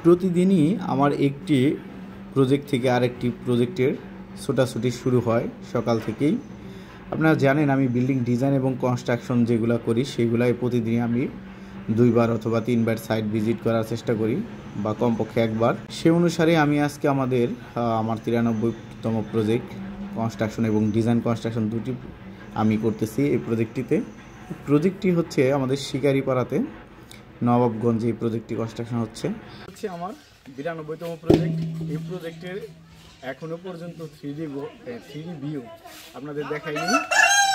প্রতিদিনই আমার একটি প্রজেক্ট থেকে আরেকটি প্রজেক্টের ছোটাছুটি শুরু হয় সকাল থেকেই। আপনারা জানেন আমি বিল্ডিং ডিজাইন এবং কনস্ট্রাকশন যেগুলো করি সেগুলাই প্রতিদিনই আমি 2 বার অথবা 3 বার সাইট ভিজিট করার চেষ্টা করি, বা কমপক্ষে একবার। সে অনুসারে আমি আজকে আমার 93তম প্রজেক্ট কনস্ট্রাকশন এবং ডিজাইন কনস্ট্রাকশন দুটি আমি করতেছি। এই প্রজেক্টটি হচ্ছে আমাদের শিকারিপাড়াতে নবাবগঞ্জে এই প্রজেক্টটি কনস্ট্রাকশন হচ্ছে আমার 92তম প্রজেক্ট। এই প্রজেক্টের এখনও পর্যন্ত 3D ভিউ আপনাদের দেখাইনি,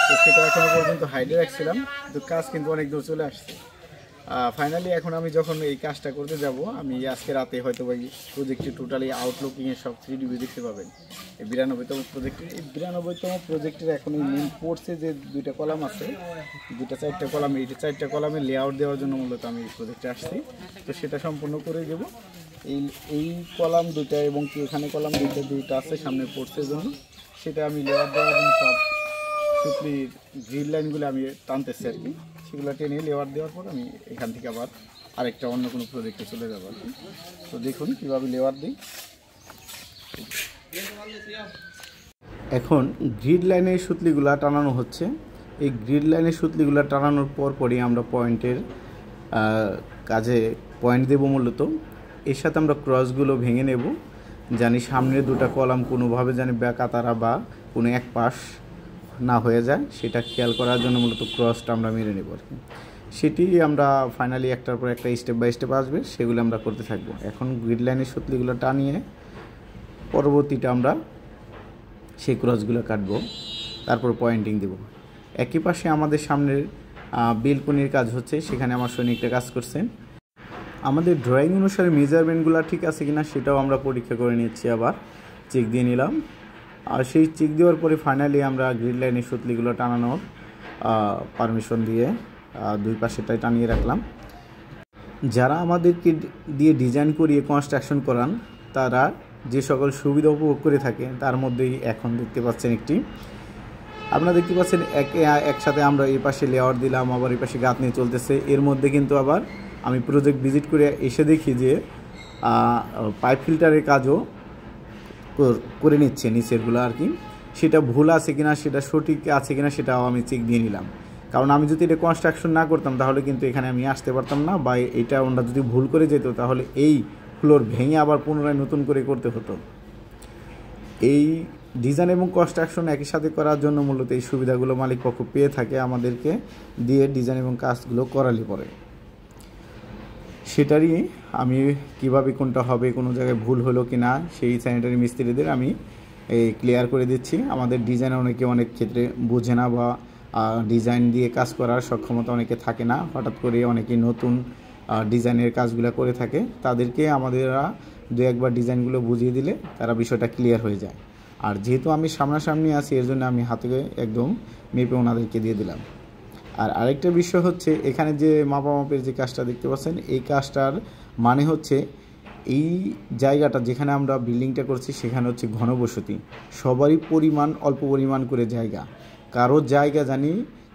তো সেটা এখনও পর্যন্ত হাইডে রাখছিলাম। তো কাজ কিন্তু অনেক দূর চলে আসছে। ফাইনালি এখন আমি যখন এই কাজটা করতে যাব, আমি আজকে রাতে হয়তো এই প্রজেক্টটি টোটালি আউটলুকিংয়ে সব 3D ভিউ দেখতে পাবেন। এই 92তম প্রজেক্টের এখন এই মেন পোর্টসে যে 2টা কলাম আছে, 4টা কলাম, এই 4টা কলামে লেআউট দেওয়ার জন্য মূলত আমি এই প্রজেক্টে আসছি। তো সেটা সম্পূর্ণ করে দেব। এই কলাম 2টা এবং কি এখানে কলাম 2টা আছে সামনে পোর্টসের জন্য, সেটা আমি লেআউট দেওয়ার জন্য সব সুতলির গ্রিল লাইনগুলো আমি টানতেছি আর কি। সেগুলো টেনে লেয়ার দেওয়ার পর আমি এখান থেকে আবার আরেকটা অন্য কোনো প্রজেক্টে চলে যাবো আর কি। তো দেখুন কীভাবে লেয়ার দিই। এখন গ্রিড লাইনের সুতলিগুলো টানানো হচ্ছে। এই গ্রিড লাইনের সুতলিগুলো টানানোর পরই আমরা পয়েন্টের কাজে পয়েন্ট দেবো মূলত। এর সাথে আমরা ক্রসগুলো ভেঙে নেব, জানি সামনের 2টা কলাম কোনোভাবে জানি ব্যাকাতারা বা কোনো এক পাশ না হয়ে যায়, সেটা খেয়াল করার জন্য মূলত ক্রসটা আমরা মেরে নেব আর কি। সেটি আমরা ফাইনালি একটার পর একটা স্টেপ বাই স্টেপ আসবে, সেগুলো আমরা করতে থাকবো। এখন গ্রিড লাইনের সুতলিগুলো টানিয়ে পরবর্তীটা আমরা সেই ক্রসগুলো কাটবো, তারপর পয়েন্টিং দেব। একই পাশে আমাদের সামনের বেলকনির কাজ হচ্ছে, সেখানে আমার সৈনিকটা কাজ করছেন। আমাদের ড্রয়িং অনুসারে মেজারমেন্টগুলো ঠিক আছে কিনা সেটাও আমরা পরীক্ষা করে নিচ্ছি, আবার চেক দিয়ে নিলাম। আর সেই চেক দেওয়ার পরে ফাইনালি আমরা গ্রিড লাইনের সুতলিগুলো টানানোর পারমিশন দিয়ে 2 পাশেটাই টানিয়ে রাখলাম। যারা আমাদেরকে দিয়ে ডিজাইন করিয়ে কনস্ট্রাকশন করান, তারা যে সকল সুবিধা উপভোগ করে থাকে তার মধ্যেই এখন দেখতে পাচ্ছেন একটি, আপনারা দেখতে পাচ্ছেন একসাথে আমরা এই পাশে লেআউট দিলাম, আবার এই পাশে গাঁথনি চলতেছে। এর মধ্যে কিন্তু আবার আমি প্রজেক্ট ভিজিট করে এসে দেখি যে পাইপ ফিল্টারের কাজও করে নিচ্ছে নিচেরগুলো আর কি। সেটা ভুল আছে কিনা, সেটা সঠিক আছে কিনা সেটাও আমি চেক দিয়ে নিলাম। কারণ আমি যদি এটা কনস্ট্রাকশন না করতাম তাহলে কিন্তু এখানে আমি আসতে পারতাম না, বা এটা ওনারা যদি ভুল করে যেত তাহলে এই ফ্লোর ভেঙে আবার পুনরায় নতুন করে করতে হতো। এই ডিজাইন এবং কনস্ট্রাকশন একই সাথে করার জন্য মূলত এই সুবিধাগুলো মালিকপক্ষ পেয়ে থাকে, আমাদেরকে দিয়ে ডিজাইন এবং কাজগুলো করালে পরে। সেটারই আমি কিভাবে কোনটা হবে, কোনো জায়গায় ভুল হলো কি না, সেই স্যানিটারি মিস্ত্রিদের আমি ক্লিয়ার করে দিচ্ছি। আমাদের ডিজাইন অনেক ক্ষেত্রে বোঝে না, বা ডিজাইন দিয়ে কাজ করার সক্ষমতা অনেকে থাকে না। হঠাৎ করে অনেকে নতুন ডিজাইনের কাজগুলো করে থাকে, তাদেরকে আমাদেরা 2-1 বার ডিজাইনগুলো বুঝিয়ে দিলে তারা বিষয়টা ক্লিয়ার হয়ে যায়। আর যেহেতু আমি সামনাসামনি আছি, এর জন্য আমি হাতে একদম মেপে ওনাদেরকে দিয়ে দিলাম। আর আরেকটা বিষয় হচ্ছে, এখানে যে মাপামাপের যে কাজটা দেখতে পাচ্ছেন, এই কাজটার মানে হচ্ছে এই জায়গাটা যেখানে আমরা বিল্ডিংটা করছি সেখানে হচ্ছে ঘনবসতি, সবারই অল্প পরিমাণ করে জায়গা। কারো জায়গা জানি,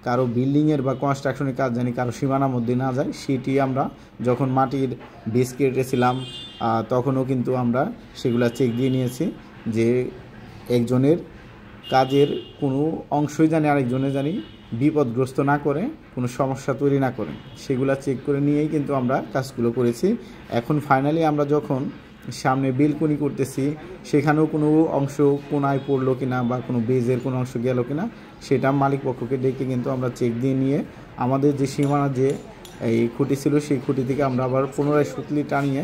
কারো বিল্ডিংয়ের বা কনস্ট্রাকশনের কাজ জানি কারো সীমানার মধ্যে না যায়। সেটি আমরা যখন মাটির বেস কেটেছিলাম তখনও কিন্তু আমরা সেগুলা চেক দিয়ে নিয়েছি, যে একজনের কাজের কোনো অংশই জানি আরেকজনে জানি বিপদগ্রস্ত না করে, কোনো সমস্যা তৈরি না করে, সেগুলো চেক করে নিয়েই কিন্তু আমরা কাজগুলো করেছি। এখন ফাইনালি আমরা যখন সামনে বেলকনি করতেছি, সেখানেও কোনো অংশ কোনায় পড়লো কিনা বা কোনো বেজের কোনো অংশ গেল কিনা, সেটা মালিক পক্ষকে ডেকে কিন্তু আমরা চেক দিয়ে নিয়ে আমাদের যে সীমানা যে এই খুঁটি ছিল সেই খুঁটি থেকে আমরা আবার পুনরায় সুতলি টানিয়ে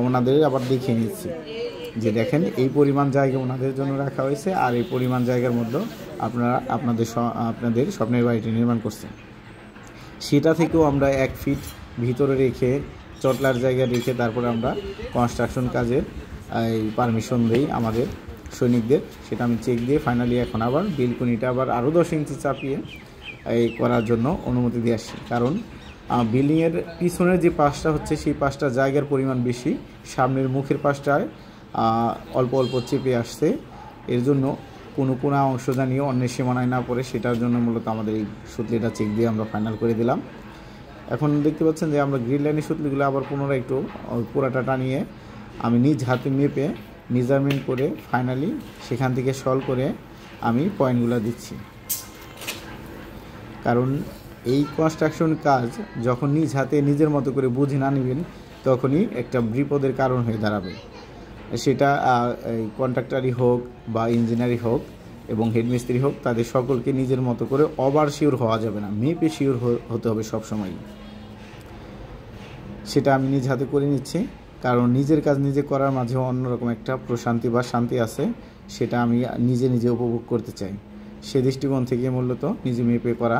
ওনাদের আবার দেখিয়ে নিচ্ছি যে দেখেন এই পরিমাণ জায়গা ওনাদের জন্য রাখা হয়েছে, আর এই পরিমাণ জায়গার মধ্যে আপনারা আপনাদের স্বপ্নের বাড়িটি নির্মাণ করছেন। সেটা থেকেও আমরা 1 ফিট ভিতরে রেখে চটলার জায়গা রেখে তারপরে আমরা কনস্ট্রাকশন কাজের এই পারমিশন দিই আমাদের সৈনিকদের। সেটা আমি চেক দিয়ে ফাইনালি এখন আবার বেলকনিটা আবার আরও 10 ইঞ্চি চাপিয়ে এই করার জন্য অনুমতি দিয়ে আসছি। কারণ বিল্ডিংয়ের পিছনের যে পাশটা হচ্ছে সেই পাশটা জায়গার পরিমাণ বেশি, সামনের মুখের পাশটায় অল্প অল্প চেপে আসছে। এর জন্য কোনো অংশ জানিয়ে অন্যের সীমানায় না পড়ে, সেটার জন্য মূলত আমাদের এই সুতলিটা চেক দিয়ে আমরা ফাইনাল করে দিলাম। এখন দেখতে পাচ্ছেন যে আমরা গ্রিড লাইনের সুতলিগুলো আবার পুনরায় একটু পুরাটা টানিয়ে আমি নিজ হাতে মেপে মেজারমেন্ট করে ফাইনালি সেখান থেকে সলভ করে আমি পয়েন্টগুলো দিচ্ছি। কারণ এই কনস্ট্রাকশন কাজ যখন নিজ হাতে নিজের মতো করে বুঝে না নেবেন তখনই একটা বিপদের কারণ হয়ে দাঁড়াবে। সেটা কন্ট্রাক্টরই হোক বা ইঞ্জিনিয়ারই হোক এবং হেডমিস্ত্রি হোক, তাদের সকলকে নিজের মতো করে ওভার শিওর হওয়া যাবে না, মেপে শিওর হতে হবে সবসময়ই। সেটা আমি নিজ হাতে করে নিচ্ছি, কারণ নিজের কাজ নিজে করার মাঝেও অন্যরকম একটা প্রশান্তি বা শান্তি আছে, সেটা আমি নিজে নিজে উপভোগ করতে চাই। সে দৃষ্টিকোণ থেকে মূলত নিজে মেপে করা